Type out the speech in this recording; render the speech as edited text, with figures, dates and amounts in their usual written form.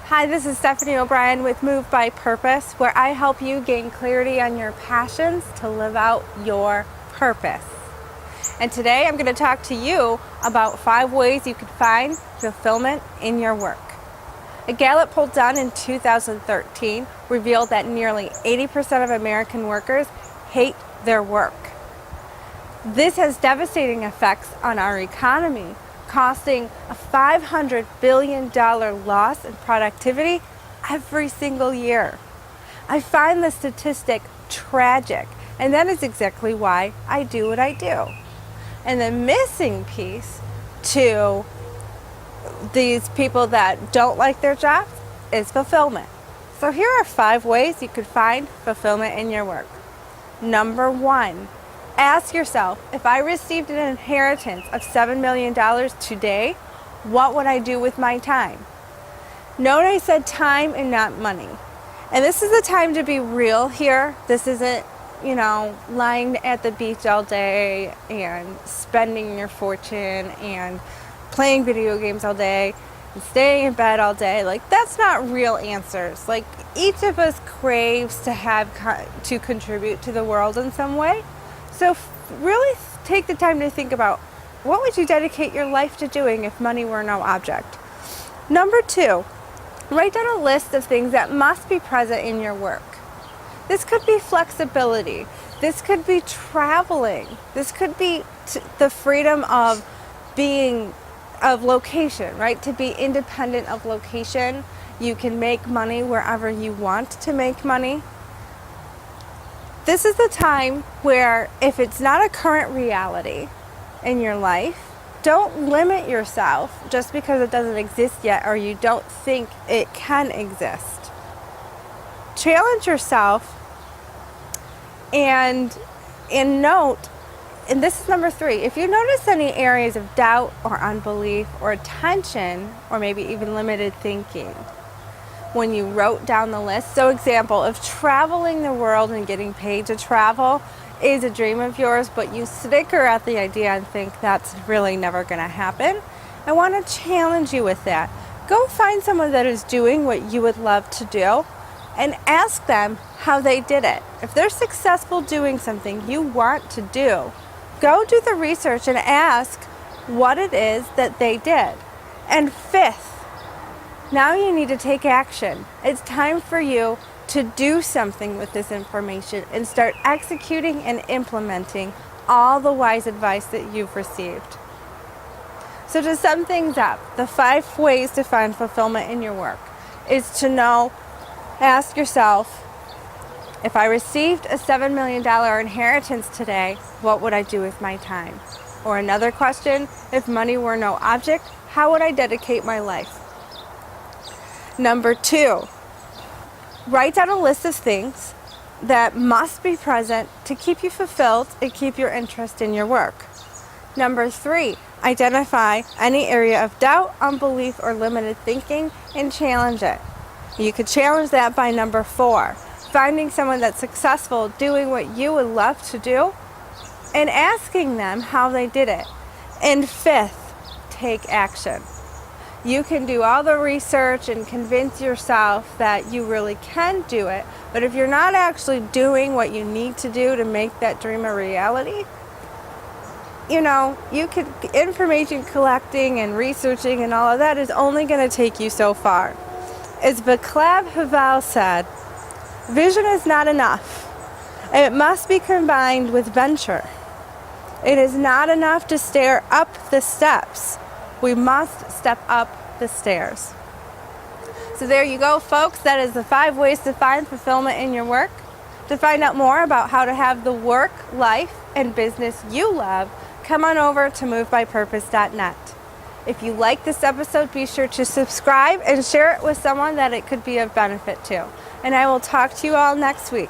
Hi, this is Stephanie O'Brien with Move by Purpose, where I help you gain clarity on your passions to live out your purpose. And today I'm going to talk to you about 5 ways you can find fulfillment in your work. A Gallup poll done in 2013 revealed that nearly 80% of American workers hate their work. This has devastating effects on our economy, costing a $500 billion loss in productivity every single year. I find the statistic tragic, and that is exactly why I do what I do. And the missing piece to these people that don't like their jobs is fulfillment. So here are 5 ways you could find fulfillment in your work. Number 1, ask yourself, if I received an inheritance of $7 million today, what would I do with my time? Note I said time and not money. And this is the time to be real here. This isn't, lying at the beach all day and spending your fortune and playing video games all day and staying in bed all day. That's not real answers. Each of us craves to contribute to the world in some way. So really take the time to think about, what would you dedicate your life to doing if money were no object? Number 2, write down a list of things that must be present in your work. This could be flexibility. This could be traveling. This could be the freedom of location, right? To be independent of location. You can make money wherever you want to make money. This is the time where, if it's not a current reality in your life, don't limit yourself just because it doesn't exist yet or you don't think it can exist. Challenge yourself and note, and this is number 3, if you notice any areas of doubt or unbelief or tension or maybe even limited thinking when you wrote down the list. So example, if traveling the world and getting paid to travel is a dream of yours, but you snicker at the idea and think that's really never going to happen, I want to challenge you with that. Go find someone that is doing what you would love to do and ask them how they did it. If they're successful doing something you want to do, go do the research and ask what it is that they did. And 5th, now you need to take action. It's time for you to do something with this information and start executing and implementing all the wise advice that you've received. So to sum things up, the 5 ways to find fulfillment in your work is to ask yourself, if I received a $7 million inheritance today, what would I do with my time? Or another question, if money were no object, how would I dedicate my life? Number 2, write down a list of things that must be present to keep you fulfilled and keep your interest in your work. Number 3, identify any area of doubt, unbelief, or limited thinking and challenge it. You could challenge that by number 4, finding someone that's successful doing what you would love to do and asking them how they did it. And 5th, take action. You can do all the research and convince yourself that you really can do it, but if you're not actually doing what you need to do to make that dream a reality, information collecting and researching and all of that is only going to take you so far. As Vaclav Havel said, vision is not enough. It must be combined with venture. It is not enough to stare up the steps. We must step up the stairs. So there you go, folks. That is the 5 ways to find fulfillment in your work. To find out more about how to have the work, life, and business you love, come on over to movebypurpose.net. If you like this episode, be sure to subscribe and share it with someone that it could be of benefit to. And I will talk to you all next week.